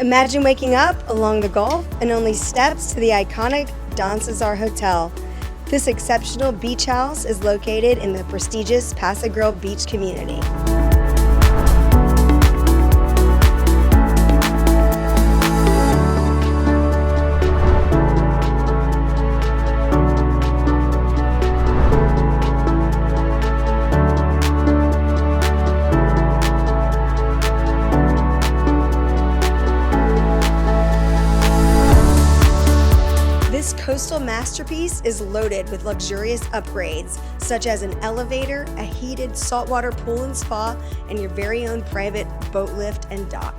Imagine waking up along the Gulf and only steps to the iconic Don Cesar Hotel. This exceptional beach house is located in the prestigious Paso Grill Beach community. This coastal masterpiece is loaded with luxurious upgrades, such as an elevator, a heated saltwater pool and spa, and your very own private boat lift and dock.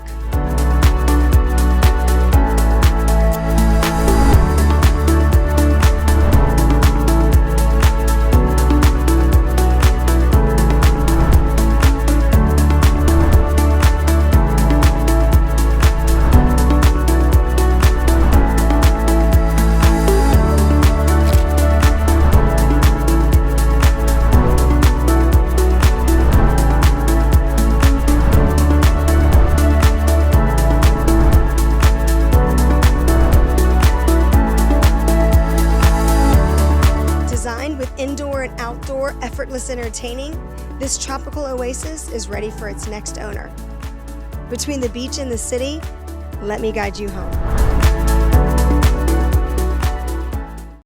Designed with indoor and outdoor effortless entertaining, this tropical oasis is ready for its next owner. Between the beach and the city, let me guide you home.